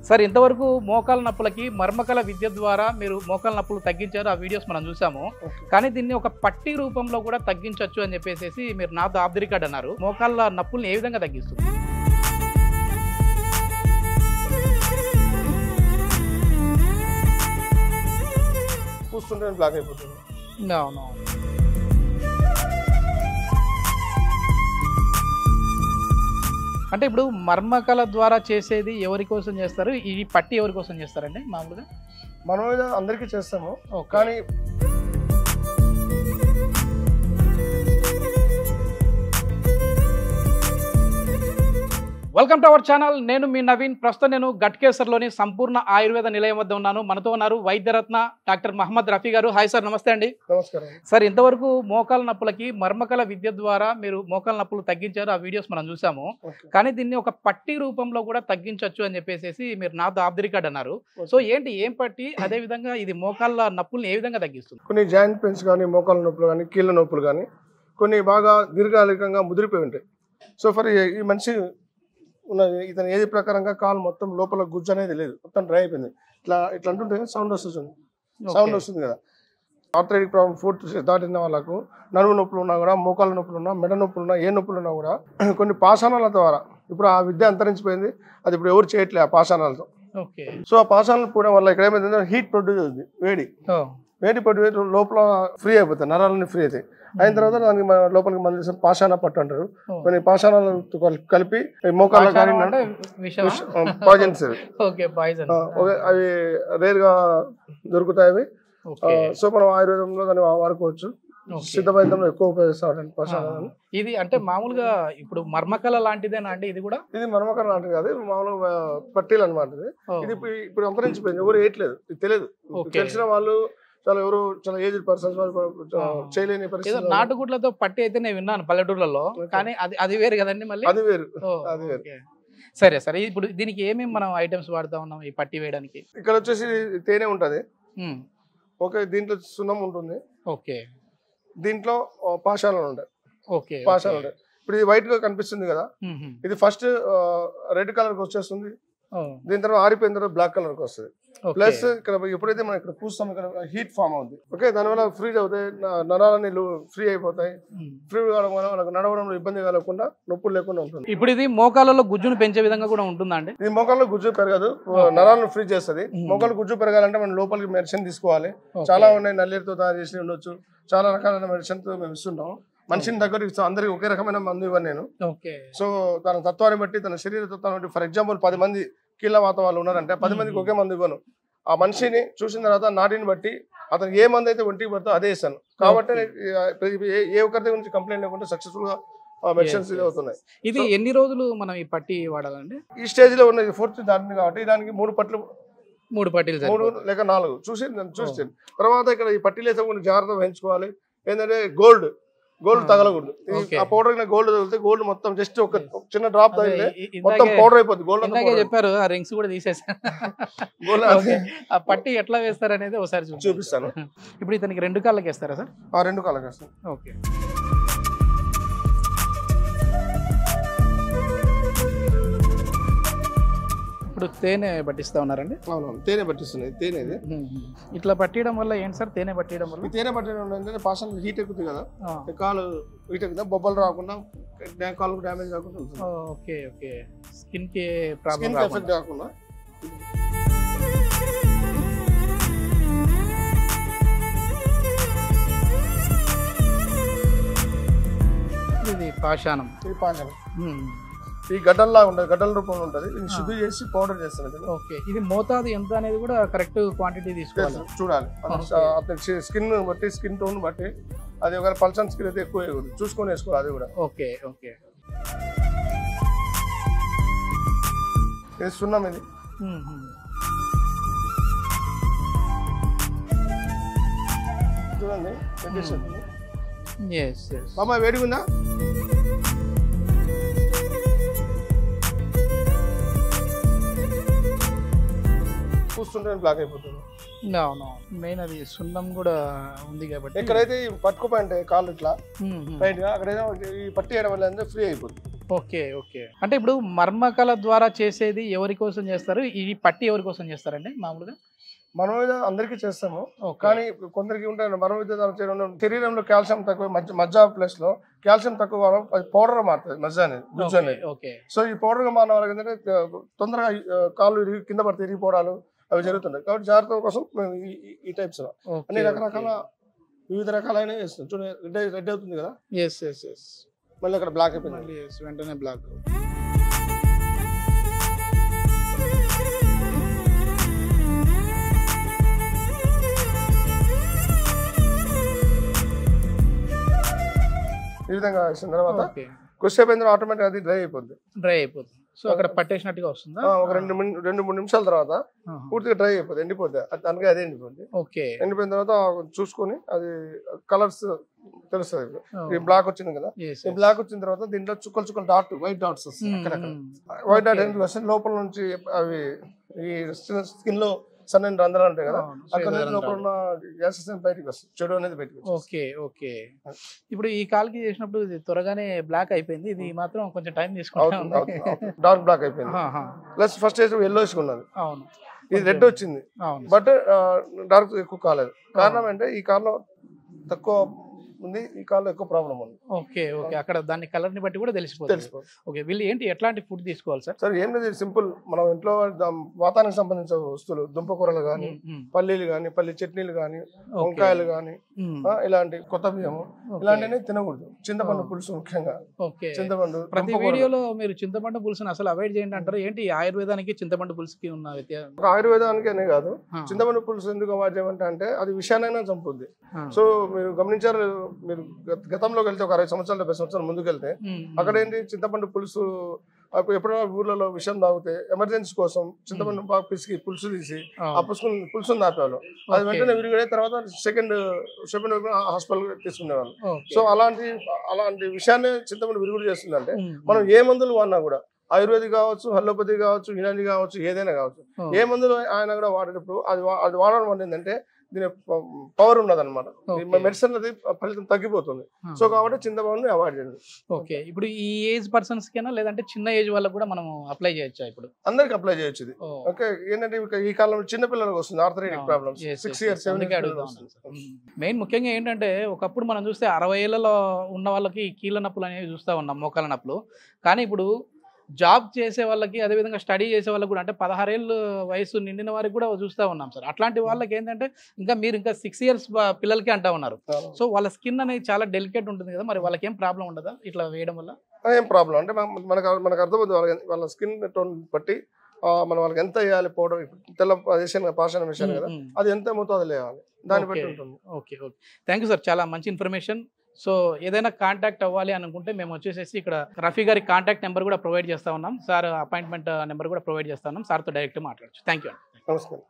Sir ఇంతవరకు మోకాల నొప్పులకి మర్మకల విద్య ద్వారా మీరు మోకాల నొప్పులు తగ్గించారు. ఆ వీడియోస్ మనం చూసాము. కానీ దీన్ని ఒక పట్టి రూపంలో కూడా తగ్గించవచ్చు అని చెప్పేసి మీరు నాతో ఆఫ్ ది రికార్డ్ అన్నారు. మోకాళ్ళ నొప్పుల్ని ఏ విధంగా తగ్గిస్తుంది? కూర్చుంటే బ్లాక్ అయిపోతుంది. అవును. అంటే ఇప్పుడు మర్మకల ద్వారా చేసేది ఎవరి కోసం చేస్తారు? ఈ పట్టి ఎవరి కోసం చేస్తారండి మామూలుగా? మనం మీద అందరికీ చేస్తాము. కానీ వెల్కమ్ టు అవర్ ఛానల్. నేను మీ నవీన్. ప్రస్తుతం నేను గట్కేసర్లోని సంపూర్ణ ఆయుర్వేద నిలయం వద్ద ఉన్నాను. మనతో ఉన్నారు వైద్యరత్న డాక్టర్ మహమ్మద్ రఫీ గారు. హాయ్ సార్, నమస్తే అండి. నమస్కారం సార్. ఇంతవరకు మోకాల నొప్పులకి మర్మకల విద్య ద్వారా మీరు మోకాల నొప్పులు తగ్గించారు. ఆ వీడియోస్ మనం చూసాము. కానీ దీన్ని ఒక పట్టి రూపంలో కూడా తగ్గించవచ్చు అని చెప్పేసి మీరు నాతో ఆఫ్ ది రికార్డ్ అన్నారు. సో ఏంటి, ఏం పట్టి, అదే విధంగా ఇది మోకాళ్ళ నొప్పుల్ని ఏ విధంగా తగ్గిస్తుంది? కొన్ని జాయింట్ పెయిన్స్ కానీ, మోకాల నొప్పులు కానీ, కీళ్ళ నొప్పులు కానీ కొన్ని బాగా దీర్ఘకాలికంగా ముదిరిపోయి ఉంటాయి. సో ఫర్ ఈ మనిషి ఉన్నది, ఇతని ఏది ప్రకారంగా కాలు మొత్తం లోపల గుజ్జు అనేది లేదు, మొత్తం డ్రై అయిపోయింది. ఇట్లా అంటుంటే సౌండ్ వస్తుంది కదా. ఆర్థరైటిక్ ప్రాబ్లం 4th దాటిన వాళ్ళకు నడుము నొప్పులు ఉన్నా కూడా, మోకాల నొప్పులు ఉన్నా, మెడ నొప్పులు ఉన్నా, ఏ నొప్పులు ఉన్నా కూడా కొన్ని పాషాణాల ద్వారా, ఇప్పుడు ఆ విద్య అంతరించిపోయింది, అది ఇప్పుడు ఎవరు చేయట్లేదు ఆ పాషాణాలతో. సో ఆ పాషాణాలు పోవడం వల్ల ఇక్కడ ఏమైందంటే హీట్ ప్రొడ్యూస్ అవుతుంది, వేడి ప్రొడ్యూస్ లోపల ఫ్రీ అయిపోతాయి, నరాలన్నీ ఫ్రీ అవుతాయి. అయిన తర్వాత దానికి లోపలికి మంది పాషాణ పట్టు అంటారు. కొన్ని పాషాణాలతో కలిపి మోకాళ్ళ కానీ పాయిజన్స్ అవి రేర్ గా దొరుకుతాయి అవి. సో మనం ఆయుర్వేదంలో దాన్ని వాడుకోవచ్చు, సిద్ధ వైద్యంలో ఎక్కువ ఉపయోగిస్తాం పాషాణాలను. ఇది అంటే మామూలుగా ఇప్పుడు మర్మకల లాంటిదేనా అండి? ఇది కూడా ఇది మర్మకల లాంటిది కాదు, మామూలుగా పట్టీలు అనమాట. ఇది ఇప్పుడు అంతరించిపోయింది, ఎవరు వేయట్లేదు, తెలియదు. తెలిసిన వాళ్ళు చాలా ఏజ్డ్ పర్సన్స్ చేయలేని పరిస్థితి. నాటుగుడ్లతో పట్టి అయితే నేను విన్నాను పల్లెటూర్లలో, కానీ అది వేరు కదండి. మళ్ళీ అది వేరు. సరే సరే, ఇప్పుడు దీనికి ఏమేమి మనం ఐటమ్స్ వాడుతా ఉన్నాం ఈ పట్టి వేయడానికి? ఇక్కడ వచ్చేసి తేనె ఉంటది, ఓకే. దీంట్లో సున్నం ఉంటుంది, ఓకే. దీంట్లో పాషాణాలు ఉంటాయి, పాషాణాలు ఉంటాయి. ఇప్పుడు ఇది వైట్ గా కనిపిస్తుంది కదా, ఇది ఫస్ట్ రెడ్ కలర్ కి వచ్చేస్తుంది. దీని తర్వాత ఆరిపోయిన తర్వాత బ్లాక్ కలర్ కి వస్తుంది. ప్లస్ ఇక్కడ ఎప్పుడైతే మనం ఇక్కడ పూస్తాం, ఇక్కడ హీట్ ఫామ్ అవుతుంది, ఓకే. దానివల్ల ఫ్రీజ్ అవుతాయి, నరాలన్నీ ఫ్రీ అయిపోతాయి. ఫ్రీ కావడం వల్ల మనకు నడవడంలో ఇబ్బంది కలగకుండా, నొప్పులు లేకుండా ఉంటుంది. ఇప్పుడు ఇది మోకాళ్ళలో గుజ్జును పెంచే విధంగా కూడా ఉంటుందా అండి? ఇది మోకాళ్ళలో గుజ్జు పెరగదు, నరాలను ఫ్రీ చేస్తుంది. మోకాళ్ళు గుజ్జు పెరగాలంటే మనం లోపలికి మెడిసిన్ తీసుకోవాలి. చాలా ఉన్నాయి, నల్లేరుతో తయారు చేసి ఉండొచ్చు, చాలా రకాలైన మెడిసిన్ మేము ఇస్తుంటాం. మనిషిని దగ్గర అందరికి ఒకే రకమైన మందు ఇవ్వను నేను. సో తన తత్వాన్ని బట్టి, తన శరీర తత్వాన్ని బట్టి, ఫర్ ఎగ్జాంపుల్ 10 మంది కీళ్ళ వాత వాళ్ళు ఉన్నారంటే 10 మందికి ఒకే మందు ఇవ్వను. ఆ మనిషిని చూసిన తర్వాత నాటిని బట్టి అతనికి ఏ మంది అయితే ఒంటికి పడుతుందో అదే ఇస్తాను. కాబట్టి ఏ ఒక్కరి దగ్గర నుంచి కంప్లైంట్ లేకుండా సక్సెస్ఫుల్ గా మెడిసిన్స్ అవుతున్నాయి. ఇది ఎన్ని రోజులు మనం ఈ పట్టి వాడాలండి? ఈ స్టేజ్ లో ఉన్నది 4th దాటింది కాబట్టి దానికి 3 పట్టీలు 3 లేక 4 చూసి తర్వాత ఇక్కడ ఈ పట్టీలు వేసే కొన్ని జాగ్రత్త వహించుకోవాలి. ఏంటంటే గోల్డ్ తగలకూడదు. ఆ పౌడర్ గోల్డ్ తగిలితే గోల్డ్ మొత్తం జస్ట్ ఒక చిన్న డ్రాప్ తగిలితే మొత్తం పౌడర్ అయిపోతుంది. గోల్డ్ చెప్పారు, ఆ రింగ్స్ కూడా తీసేసాను. ఆ పట్టి ఎట్లా వేస్తారు అనేది ఒకసారి చూపిస్తాను. ఇప్పుడు ఇతనికి 2 కాళ్ళకి వేస్తారా సార్? 2 కాళ్ళకి వేస్తాను. ఓకే. ఇప్పుడు తేనె పట్టిస్తా ఉన్నారండి? అవునవును, తేనె పట్టిస్తున్నాయి. తేనె ఇట్లా పట్టడం వల్ల ఏంటి సార్? తేనె పట్టడం వల్ల ఏంటంటే పాషాణ హీట్ ఎక్కుతుంది కదా, కాలు హీట్ ఎక్కుతుంది, బొబ్బలు రాకుండా, కాలు డ్యామేజ్ కాకుండా ఉంటుంది. Okay okay. స్కిన్ కి ప్రాబ్లం ఎఫెక్ట్ కాకుండా. ఇది పాషాణం. ఈ గడ్డల్లా ఉంటుంది, గడ్డల రూపంలో ఉంటుంది. శుద్ధి చేసి పౌడర్ చేస్తాను. ఓకే. ఇది మోతాదు ఎంత అనేది కూడా కరెక్ట్ క్వాంటిటీ తీసుకోవాలి, చూడాలి. అతని స్కిన్ బట్టి, స్కిన్ టోన్ బట్టి, అది ఒక పల్సన్ స్కిన్ అయితే ఎక్కువ చూసుకొని వేసుకోవాలి. అది కూడా ఓకే ఓకే. ఇది సున్నం, ఇది చూడండి. బాబా వేడిగా ఉందా? కూర్చుంటే బ్లాక్ అయిపోతుంది. మెయిన్ అది సున్నం కూడా ఉంది కాబట్టి ఎక్కడైతే పట్టుకోపోయింటే కాళ్ళు ఇట్లా రైట్ గా, అక్కడైతే ఈ పట్టి వేయడం వల్ల ఫ్రీ అయిపోతుంది. Okay okay. అంటే ఇప్పుడు మర్మకల ద్వారా చేసేది ఎవరి కోసం చేస్తారు? ఈ పట్టి ఎవరి కోసం చేస్తారండి మామూలుగా? మనమైతే అందరికీ చేస్తాము, ఓకే. కానీ కొందరికి ఉంటాయి మనమైతే చేయడం శరీరంలో కాల్షియం తక్కువ, మజ్జ ప్లేస్ లో కాల్షియం తక్కువ కావడం, అది పౌడర్ మారుతుంది మజ్జ అనేది, గుజ్జు అనేది. ఓకే. సో ఈ పౌడర్ గా మారిన వాళ్ళకి ఏంటంటే తొందరగా కాళ్ళు కింద పడితే ఇరిగిపోవడాలు అవి జరుగుతుంటాయి. కాబట్టి జాగ్రత్త కోసం మేము ఈ టైప్స్ అన్ని రకరకాల వివిధ రకాలైన చేస్తాం. చూడండి రెడ్ అవుతుంది కదా, ఎస్ ఎస్ ఎస్, మళ్ళీ అక్కడ బ్లాక్ అయిపోయింది. మళ్ళీ వెంటనే బ్లాక్. ఈ విధంగా వేసిన తర్వాత ఓకే. కొద్దిసేపు అయిన ఆటోమేటిక్ అది డ్రై అయిపోద్ది. డ్రై అయిపోతుంది. సో అక్కడ పట్టేసినట్టుగా వస్తుందా? ఒక 2-3 నిమిషాల తర్వాత పూర్తిగా డ్రై అయిపోద్ది, ఎండిపోద్ది. దానికి అదే ఎండిపోద్ది. ఓకే. ఎండిపోయిన తర్వాత చూసుకొని అది కలర్స్ తెలుస్తుంది. ఈ బ్లాక్ వచ్చింది కదా, ఈ బ్లాక్ వచ్చిన తర్వాత దీంట్లో చుక్కలు చుక్కలు వైట్ డాట్స్ వస్తాయి. అక్కడక్కడ వైట్ డాట్ ఎందుకు వస్తాయి? లోపల నుంచి అవి ఈ స్కిన్ లో సన్నని రంధ్రాలు ఉంటాయి కదా, అక్కడ లోపల ఉన్న గ్యాసెస్ బయటకు వస్తాయి, చెడు అనేది బయటకు వస్తుంది. Okay okay. ఇప్పుడు ఈ కాల్కి చేసినప్పుడు ఇది త్వరగానే బ్లాక్ అయిపోయింది, ఇది మాత్రం కొంచెం టైం తీసుకుంటుంది. డార్క్ బ్లాక్ అయిపోయింది. ప్లస్ ఫస్ట్ ఎల్లోయిష్ ఉన్నది, అవును. ఇది రెడ్ వచ్చింది, బట్ డార్క్ ఎక్కువ కాలేదు. కారణం అంటే ఈ కార్లో తక్కువ ఉంది, ఈ కార్లో ఎక్కువ ప్రాబ్లం ఉంది. Okay okay. అక్కడ దాని కలర్ ని బట్టి కూడా తెలిసిపోతుంది. ఓకే. వీళ్ళు ఏంటి ఎట్లాంటి ఫుడ్ తీసుకోవాలి సార్? సార్ ఏం లేదు, సింపుల్. మనం ఇంట్లో వాతానికి సంబంధించిన వస్తువులు, దుంపకూరలు కానీ, పల్లీలు కానీ, పల్లి చట్నీలు కానీ, వంకాయలు కానీ, ఇలాంటి కొత్త బియ్యము ఇలాంటివి తినకూడదు. చింతపండు పులుసు ముఖ్యంగా. ఓకే. చింతపండు ప్రతి వీడియోలో మీరు చింతపండు పులుసుని అసలు అవాయిడ్ చేయండి అంటారు. ఏంటి ఆయుర్వేదానికి చింతపండు పులుసుకి ఉన్న వ్యత్యాసం? ఆయుర్వేదానికి అనే కాదు, చింతపండు పులుసు ఎందుకు అవాయిడ్ చేయమంటే అంటే అది విషయానైనా చంపుద్ది. సో మీరు గమనించారు, మీరు గతంలోకి వెళ్తే ఒక 60 సంవత్సరాలు 70 సంవత్సరాలు ముందుకు వెళ్తే అక్కడ ఏంటి, చింతపండు పులుసు ఎప్పుడైనా ఊర్లలో విషయం తాగితే ఎమర్జెన్సీ కోసం చింతపండు బాగా పిసికి పులుసు తీసి ఆ పులుసుని దాపేవాళ్ళు. అది వెంటనే విరిగిన తర్వాత సెకండ్ హాస్పిటల్ తీసుకునేవాళ్ళు. సో అలాంటి విషయాన్ని చింతపండు విరుగుడు చేస్తుందంటే మనం ఏ మందులు వాడినా కూడా, ఆయుర్వేదిక్ కావచ్చు, అలోపతి కావచ్చు, యునాని కావచ్చు, ఏదైనా కావచ్చు, ఏ మందులు ఆయన కూడా వాడేటప్పుడు అది వాడడం వల్ల ఏంటంటే దీని పవర్ ఉన్నది అనమాట. మెడిసిన్ అది ఫలితం తగ్గిపోతుంది. సో కాబట్టి చింతపండుని అవాయిడ్ చేయండి. ఓకే. ఇప్పుడు ఈ ఏజ్ పర్సన్స్ కేనా లేదంటే చిన్న ఏజ్ వాళ్ళకి కూడా మనం అప్లై చేయొచ్చా? ఇప్పుడు అందరికి అప్లై చేయొచ్చు ఇది. ఓకే. ఏంటంటే ఈ కాలంలో చిన్న పిల్లలకు వస్తుంది arthritic problems, 6 years 7 years. Main ముఖ్యంగా ఏంటంటే ఒకప్పుడు మనం చూస్తే 60 ఏళ్లలో ఉన్న వాళ్ళకి కీళ్ళ నొప్పులు అనేవి చూస్తూ ఉన్నాం, మోకాల నొప్పులు. కానీ ఇప్పుడు జాబ్ చేసే వాళ్ళకి, అదేవిధంగా స్టడీ చేసే వాళ్ళకి కూడా, అంటే 16 ఏళ్ళు వయసు నిండిన వారికి కూడా చూస్తూ ఉన్నాం సార్. అట్లాంటి వాళ్ళకి ఏంటంటే ఇంకా 6 years పిల్లలకి అంటా ఉన్నారు. సో వాళ్ళ స్కిన్ అనేది చాలా డెలికేట్ ఉంటుంది కదా, మరి వాళ్ళకి ఏం ప్రాబ్లం ఉండదా ఇట్లా వేయడం వల్ల? ఏం ప్రాబ్లం అంటే మనకు అర్థమవుతుంది, వాళ్ళ స్కిన్ టోన్ బట్టి మనం వాళ్ళకి ఎంత వేయాలి పౌడర్, తెల్ల పాషాణ విషయాన్ని కదా, అది ఎంత మోతాదు వేయాలి దాన్ని బట్టి ఉంటుంది. Okay okay. Thank you sir, చాలా మంచి ఇన్ఫర్మేషన్. సో ఏదైనా కాంటాక్ట్ అవ్వాలి అనుకుంటే మేము వచ్చేసేసి ఇక్కడ రఫీ గారి కాంటాక్ట్ నెంబర్ కూడా ప్రొవైడ్ చేస్తా ఉన్నాం. సార్ అపాయింట్మెంట్ నెంబర్ కూడా ప్రొవైడ్ చేస్తా ఉన్నాం. సార్తో డైరెక్ట్ మాట్లాడచ్చు. థ్యాంక్ యూ అండి. నమస్కారం.